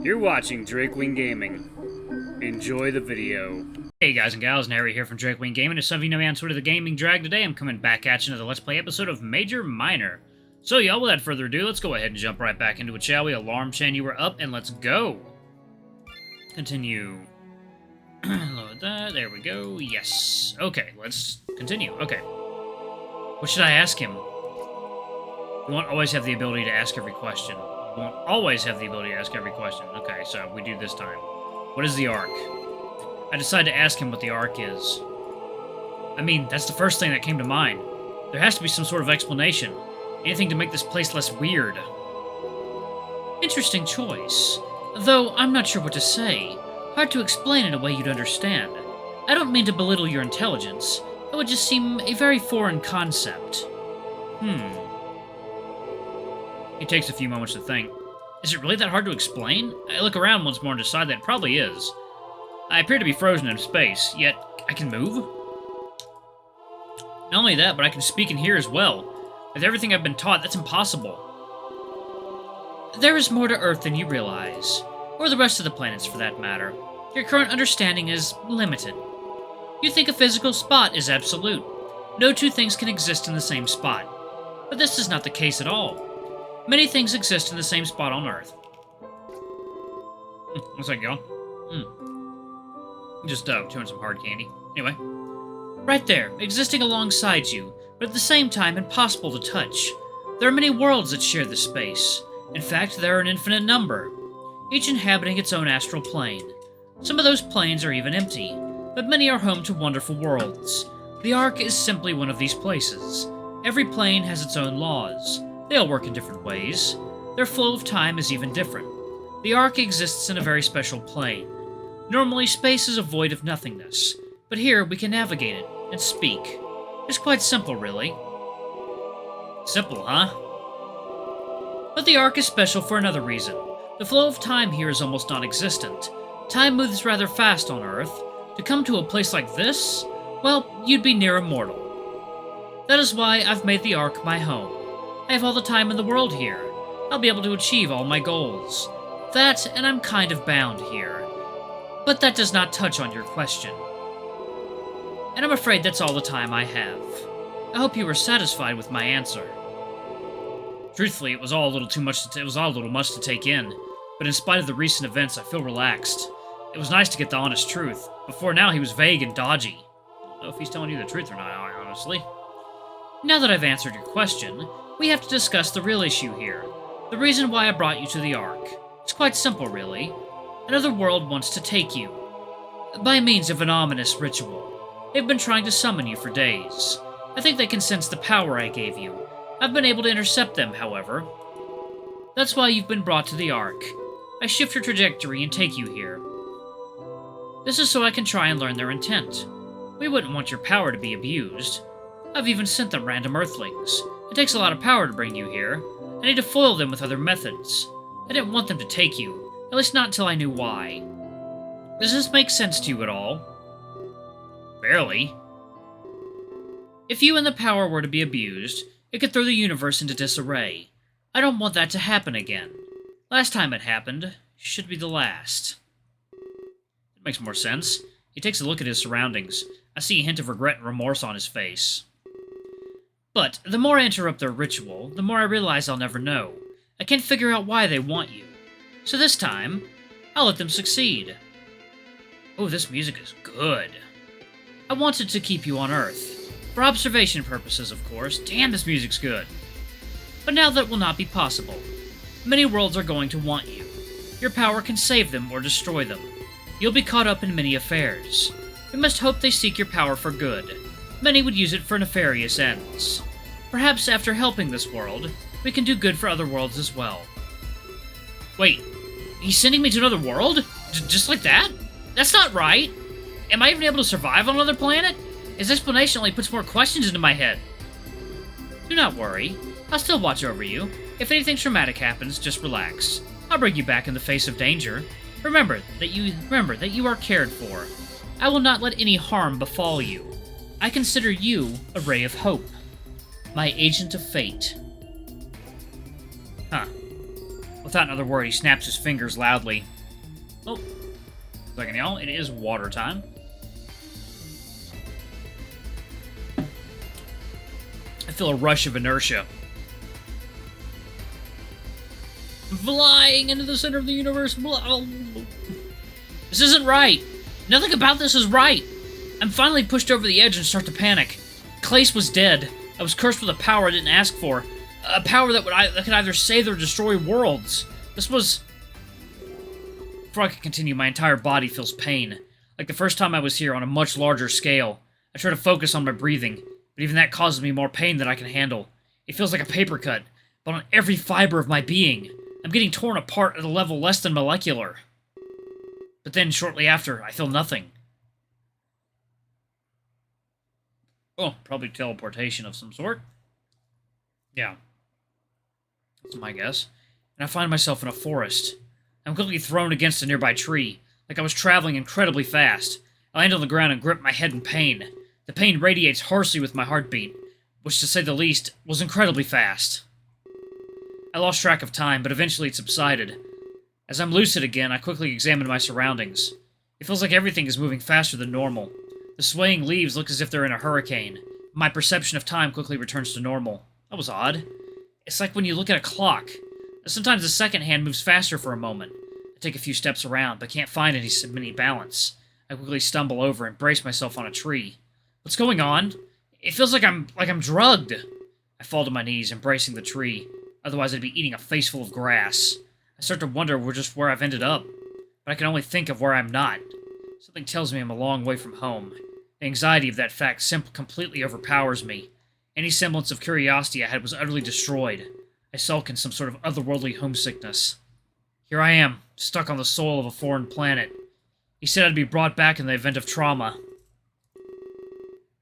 You're watching Drakewing Gaming. Enjoy the video. Hey guys and gals, Harry here from Drakewing Gaming. As some of you know me on Twitter, the Gaming Drag. Today I'm coming back at you another Let's Play episode of MajorMinor. So y'all, without further ado, let's go ahead and jump right back into it, shall we? Alarm chain, you were up, and let's go! Continue. Load that, there we go, yes. Okay, let's continue, okay. What should I ask him? You won't always have the ability to ask every question. You won't always have the ability to ask every question. Okay, so we do this time. What is the Ark? I decided to ask him what the Ark is. I mean, that's the first thing that came to mind. There has to be some sort of explanation. Anything to make this place less weird. Interesting choice. Though I'm not sure what to say. Hard to explain in a way you'd understand. I don't mean to belittle your intelligence. It would just seem a very foreign concept. He takes a few moments to think. Is it really that hard to explain? I look around once more and decide that it probably is. I appear to be frozen in space, yet I can move? Not only that, but I can speak and hear as well. With everything I've been taught, that's impossible. There is more to Earth than you realize, or the rest of the planets for that matter. Your current understanding is limited. You think a physical spot is absolute. No two things can exist in the same spot. But this is not the case at all. Many things exist in the same spot on Earth. What's that, y'all? Just chewing some hard candy. Anyway. Right there, existing alongside you, but at the same time impossible to touch. There are many worlds that share this space. In fact, there are an infinite number, each inhabiting its own astral plane. Some of those planes are even empty, but many are home to wonderful worlds. The Ark is simply one of these places. Every plane has its own laws. They all work in different ways. Their flow of time is even different. The Ark exists in a very special plane. Normally, space is a void of nothingness, but here we can navigate it and speak. It's quite simple, really. Simple, huh? But the Ark is special for another reason. The flow of time here is almost non-existent. Time moves rather fast on Earth. To come to a place like this, well, you'd be near immortal. That is why I've made the Ark my home. I have all the time in the world here. I'll be able to achieve all my goals. That, and I'm kind of bound here. But that does not touch on your question. And I'm afraid that's all the time I have. I hope you were satisfied with my answer. Truthfully, it was all a little much to take in, but in spite of the recent events, I feel relaxed. It was nice to get the honest truth. Before now, he was vague and dodgy. I don't know if he's telling you the truth or not, honestly. Now that I've answered your question, we have to discuss the real issue here. The reason why I brought you to the Ark. It's quite simple, really. Another world wants to take you. By means of an ominous ritual. They've been trying to summon you for days. I think they can sense the power I gave you. I've been able to intercept them, however. That's why you've been brought to the Ark. I shift your trajectory and take you here. This is so I can try and learn their intent. We wouldn't want your power to be abused. I've even sent them random Earthlings. It takes a lot of power to bring you here. I need to foil them with other methods. I didn't want them to take you, at least not until I knew why. Does this make sense to you at all? Barely. If you and the power were to be abused, it could throw the universe into disarray. I don't want that to happen again. Last time it happened should be the last. It makes more sense. He takes a look at his surroundings. I see a hint of regret and remorse on his face. But the more I interrupt their ritual, the more I realize I'll never know. I can't figure out why they want you. So this time, I'll let them succeed. Oh, this music is good. I wanted to keep you on Earth. For observation purposes, of course. Damn, this music's good. But now that will not be possible. Many worlds are going to want you. Your power can save them or destroy them. You'll be caught up in many affairs. We must hope they seek your power for good. Many would use it for nefarious ends. Perhaps after helping this world, we can do good for other worlds as well. Wait, he's sending me to another world? Just like that? That's not right! Am I even able to survive on another planet? His explanation only puts more questions into my head. Do not worry. I'll still watch over you. If anything traumatic happens, just relax. I'll bring you back in the face of danger. Remember that you are cared for. I will not let any harm befall you. I consider you a ray of hope. My agent of fate. Huh. Without another word, he snaps his fingers loudly. Oh, second, y'all. It is water time. I feel a rush of inertia. Flying into the center of the universe. This isn't right. Nothing about this is right. I'm finally pushed over the edge and start to panic. Clace was dead. I was cursed with a power I didn't ask for. A power that could either save or destroy worlds. This was... Before I can continue, my entire body feels pain. Like the first time I was here on a much larger scale. I try to focus on my breathing, but even that causes me more pain than I can handle. It feels like a paper cut, but on every fiber of my being. I'm getting torn apart at a level less than molecular. But then, shortly after, I feel nothing. Oh, probably teleportation of some sort. Yeah. That's my guess. And I find myself in a forest. I'm quickly thrown against a nearby tree, like I was traveling incredibly fast. I land on the ground and grip my head in pain. The pain radiates harshly with my heartbeat, which, to say the least, was incredibly fast. I lost track of time, but eventually it subsided. As I'm lucid again, I quickly examine my surroundings. It feels like everything is moving faster than normal. The swaying leaves look as if they're in a hurricane. My perception of time quickly returns to normal. That was odd. It's like when you look at a clock. Sometimes the second hand moves faster for a moment. I take a few steps around, but can't find any balance. I quickly stumble over and brace myself on a tree. What's going on? It feels like I'm drugged. I fall to my knees, embracing the tree. Otherwise, I'd be eating a face full of grass. I start to wonder where I've ended up, but I can only think of where I'm not. Something tells me I'm a long way from home. The anxiety of that fact completely overpowers me. Any semblance of curiosity I had was utterly destroyed. I sulk in some sort of otherworldly homesickness. Here I am, stuck on the soil of a foreign planet. He said I'd be brought back in the event of trauma.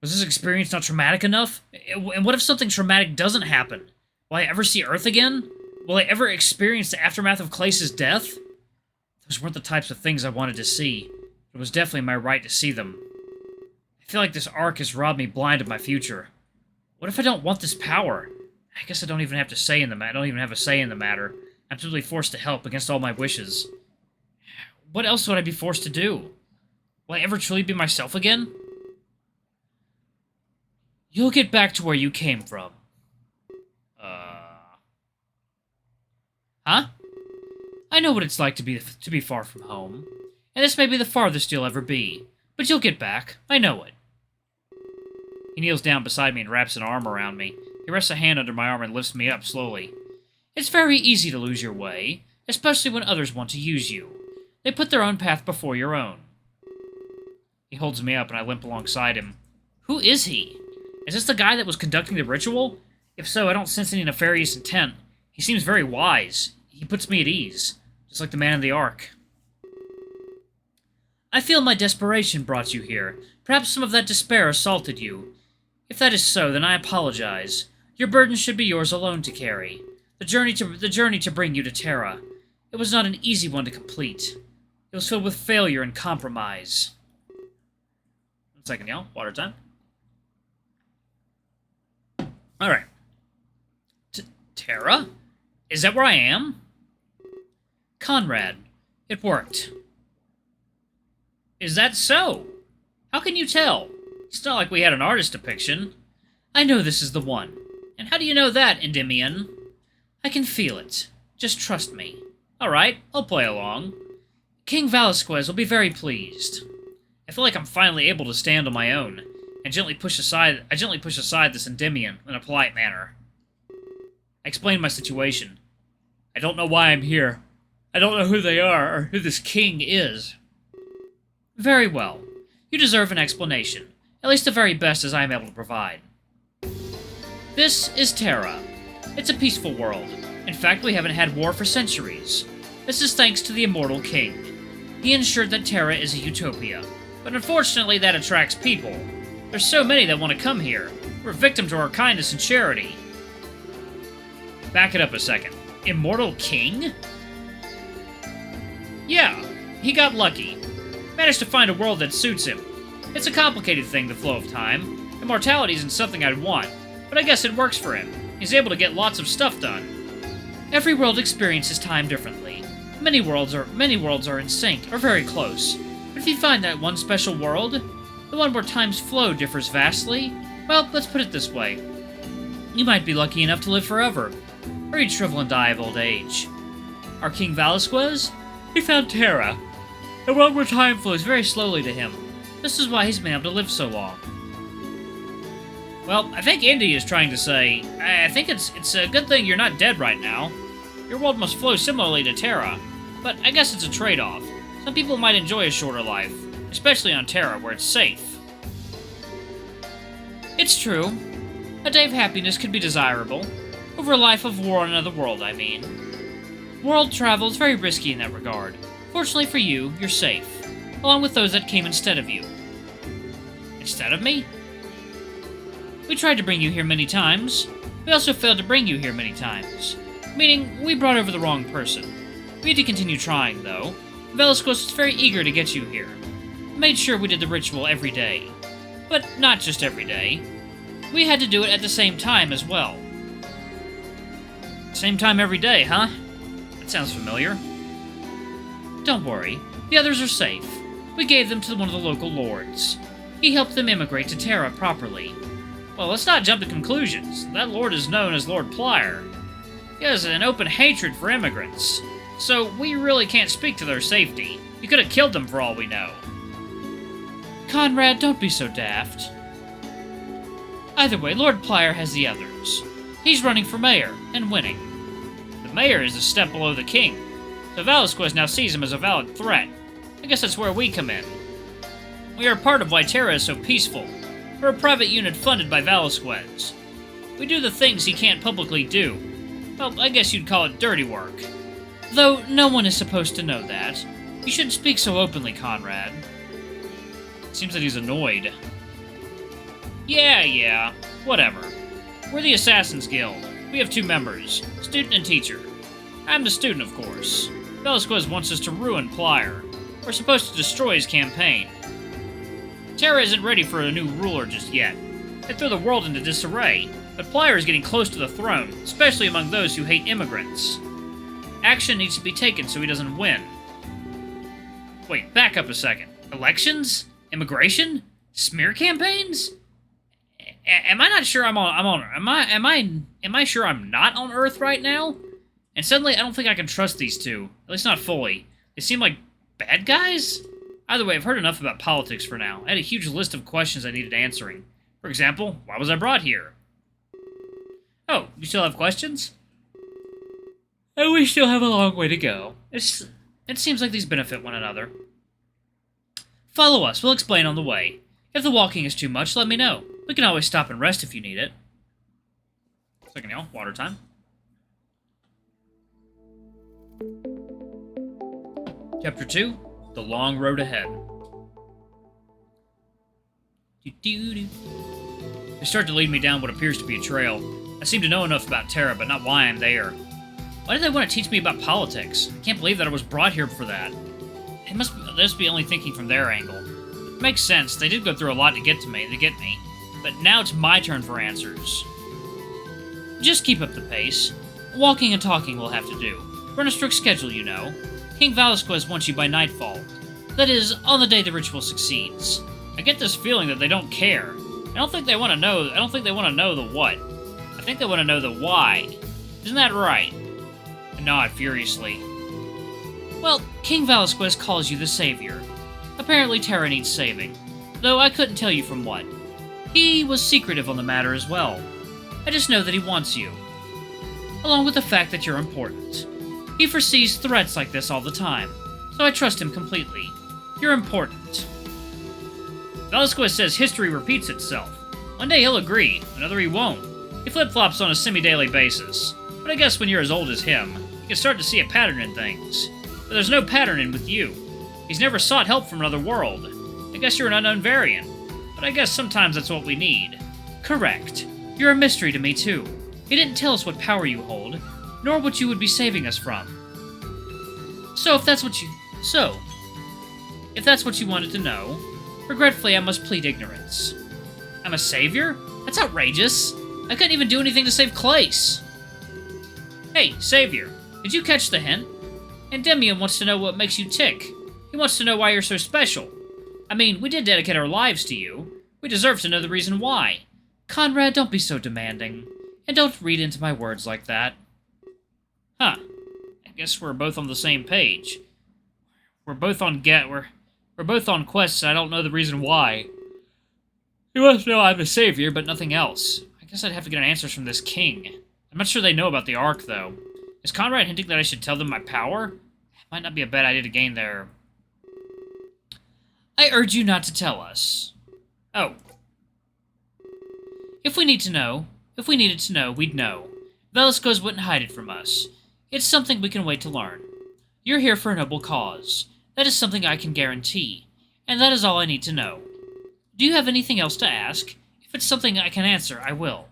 Was this experience not traumatic enough? And what if something traumatic doesn't happen? Will I ever see Earth again? Will I ever experience the aftermath of Clace's death? Those weren't the types of things I wanted to see. It was definitely my right to see them. I feel like this arc has robbed me blind of my future. What if I don't want this power? I guess I don't even have a say in the matter. I'm simply forced to help against all my wishes. What else would I be forced to do? Will I ever truly be myself again? You'll get back to where you came from. Huh? I know what it's like to be far from home. And this may be the farthest you'll ever be. But you'll get back. I know it. He kneels down beside me and wraps an arm around me. He rests a hand under my arm and lifts me up slowly. It's very easy to lose your way, especially when others want to use you. They put their own path before your own. He holds me up and I limp alongside him. Who is he? Is this the guy that was conducting the ritual? If so, I don't sense any nefarious intent. He seems very wise. He puts me at ease, just like the man in the Ark. I feel my desperation brought you here. Perhaps some of that despair assaulted you. If that is so, then I apologize. Your burden should be yours alone to carry. The journey to bring you to Terra. It was not an easy one to complete. It was filled with failure and compromise. 1 second, y'all. Water time. Alright. Terra? Is that where I am? Conrad. It worked. Is that so? How can you tell? It's not like we had an artist depiction. I know this is the one. And how do you know that, Endymion? I can feel it. Just trust me. Alright, I'll play along. King Velasquez will be very pleased. I feel like I'm finally able to stand on my own. I gently push aside this Endymion in a polite manner. I explain my situation. I don't know why I'm here. I don't know who they are, or who this king is. Very well. You deserve an explanation. At least the very best as I am able to provide. This is Terra. It's a peaceful world. In fact, we haven't had war for centuries. This is thanks to the immortal king. He ensured that Terra is a utopia. But unfortunately, that attracts people. There's so many that want to come here. We're a victim to our kindness and charity. Back it up a second. Immortal king? Yeah, he got lucky. Managed to find a world that suits him. It's a complicated thing, the flow of time. Immortality isn't something I'd want, but I guess it works for him. He's able to get lots of stuff done. Every world experiences time differently. Many worlds are in sync, or very close. But if you find that one special world, the one where time's flow differs vastly, well, let's put it this way. You might be lucky enough to live forever, or you'd shrivel and die of old age. Our King Velasquez? He found Terra, a world where time flows very slowly to him. This is why he's been able to live so long. Well, I think Indy is trying to say, I think it's a good thing you're not dead right now. Your world must flow similarly to Terra, but I guess it's a trade-off. Some people might enjoy a shorter life, especially on Terra, where it's safe. It's true. A day of happiness could be desirable. Over a life of war on another world, I mean. World travel is very risky in that regard. Fortunately for you, you're safe, along with those that came instead of you. Instead of me? We tried to bring you here many times. We also failed to bring you here many times. Meaning, we brought over the wrong person. We had to continue trying, though. Velasquez was very eager to get you here. We made sure we did the ritual every day. But not just every day. We had to do it at the same time as well. Same time every day, huh? That sounds familiar. Don't worry, the others are safe. We gave them to one of the local lords. He helped them immigrate to Terra properly. Well, let's not jump to conclusions. That lord is known as Lord Plier. He has an open hatred for immigrants, so we really can't speak to their safety. You could have killed them for all we know. Conrad, don't be so daft. Either way, Lord Plier has the others. He's running for mayor, and winning. The mayor is a step below the king, so Velasquez now sees him as a valid threat. I guess that's where we come in. We are part of why Terra is so peaceful. We're a private unit funded by Velasquez. We do the things he can't publicly do. Well, I guess you'd call it dirty work. Though no one is supposed to know that. You shouldn't speak so openly, Conrad. Seems that he's annoyed. Yeah, whatever. We're the Assassin's Guild. We have 2 members, student and teacher. I'm the student, of course. Velasquez wants us to ruin Plier. We're supposed to destroy his campaign. Terra isn't ready for a new ruler just yet. They throw the world into disarray, but Plier is getting close to the throne, especially among those who hate immigrants. Action needs to be taken so he doesn't win. Wait, back up a second. Elections? Immigration? Smear campaigns? Am I not sure am I sure I'm not on Earth right now? And suddenly I don't think I can trust these two. At least not fully. They seem like bad guys? Either way, I've heard enough about politics for now. I had a huge list of questions I needed answering. For example, why was I brought here? Oh, you still have questions? Oh, we still have a long way to go. It seems like these benefit one another. Follow us, we'll explain on the way. If the walking is too much, let me know. We can always stop and rest if you need it. Second, y'all, water time. Chapter 2, The Long Road Ahead. They start to lead me down what appears to be a trail. I seem to know enough about Terra, but not why I'm there. Why did they want to teach me about politics? I can't believe that I was brought here for that. They must be only thinking from their angle. It makes sense, they did go through a lot to get me. But now it's my turn for answers. Just keep up the pace. Walking and talking we'll have to do. Run a strict schedule, you know. King Velasquez wants you by nightfall. That is, on the day the ritual succeeds. I get this feeling that they don't care. I don't think they want to know the what. I think they want to know the why. Isn't that right? I nod furiously. Well, King Velasquez calls you the Savior. Apparently Terra needs saving, though I couldn't tell you from what. He was secretive on the matter as well. I just know that he wants you. Along with the fact that you're important. He foresees threats like this all the time, so I trust him completely. You're important. Velasquez says history repeats itself. One day he'll agree, another he won't. He flip-flops on a semi-daily basis. But I guess when you're as old as him, you can start to see a pattern in things. But there's no pattern in with you. He's never sought help from another world. I guess you're an unknown variant. But I guess sometimes that's what we need. Correct. You're a mystery to me, too. He didn't tell us what power you hold, nor what you would be saving us from. If that's what you wanted to know, regretfully I must plead ignorance. I'm a savior? That's outrageous. I couldn't even do anything to save Clace. Hey, Savior, did you catch the hint? Endymion wants to know what makes you tick. He wants to know why you're so special. I mean, we did dedicate our lives to you. We deserve to know the reason why. Conrad, don't be so demanding. And don't read into my words like that. Huh. I guess we're both on the same page. We're both on quests, and I don't know the reason why. You must know I'm a savior, but nothing else. I guess I'd have to get answers from this king. I'm not sure they know about the Ark, though. Is Conrad hinting that I should tell them my power? It might not be a bad idea to gain their... I urge you not to tell us. Oh. If we needed to know, we'd know. Velasquez wouldn't hide it from us. It's something we can wait to learn. You're here for a noble cause. That is something I can guarantee. And that is all I need to know. Do you have anything else to ask? If it's something I can answer, I will.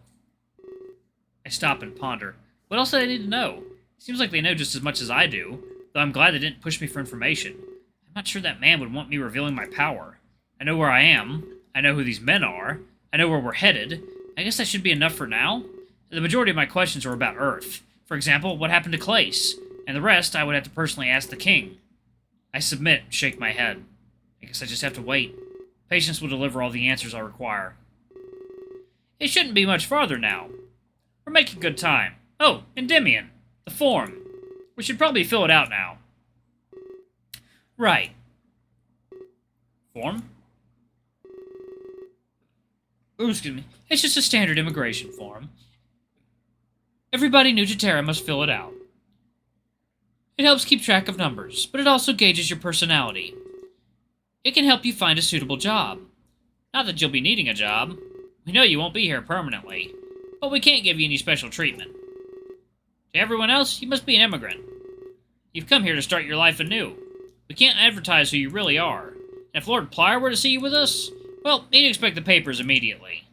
I stop and ponder. What else do I need to know? Seems like they know just as much as I do, though I'm glad they didn't push me for information. I'm not sure that man would want me revealing my power. I know where I am. I know who these men are. I know where we're headed. I guess that should be enough for now. The majority of my questions are about Earth. For example, what happened to Clace? And the rest I would have to personally ask the king. I submit and shake my head. I guess I just have to wait. Patience will deliver all the answers I require. It shouldn't be much farther now. We're making good time. Oh, Endymion. The form. We should probably fill it out now. Right. Form? Ooh, excuse me. It's just a standard immigration form. Everybody new to Terra must fill it out. It helps keep track of numbers, but it also gauges your personality. It can help you find a suitable job. Not that you'll be needing a job. We know you won't be here permanently, but we can't give you any special treatment. To everyone else, you must be an immigrant. You've come here to start your life anew. We can't advertise who you really are. And if Lord Plier were to see you with us, well, he'd expect the papers immediately.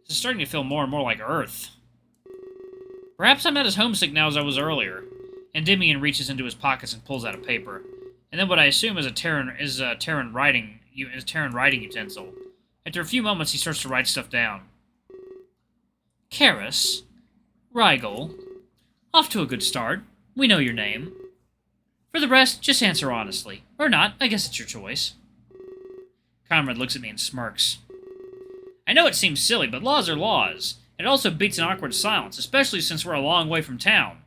This is starting to feel more and more like Earth. Perhaps I'm not as homesick now as I was earlier. Endymion reaches into his pockets and pulls out a paper, and then what I assume is a Terran writing utensil. After a few moments, he starts to write stuff down. Karis, Rigel, off to a good start. We know your name. For the rest, just answer honestly. Or not, I guess it's your choice. Conrad looks at me and smirks. I know it seems silly, but laws are laws. And it also beats an awkward silence, especially since we're a long way from town.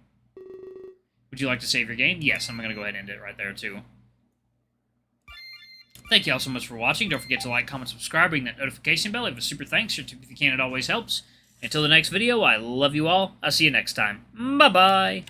Would you like to save your game? Yes, I'm going to go ahead and end it right there, too. Thank you all so much for watching. Don't forget to like, comment, subscribe, ring that notification bell. Leave a super thanks. Share if you can. It always helps. Until the next video, I love you all. I'll see you next time. Bye-bye.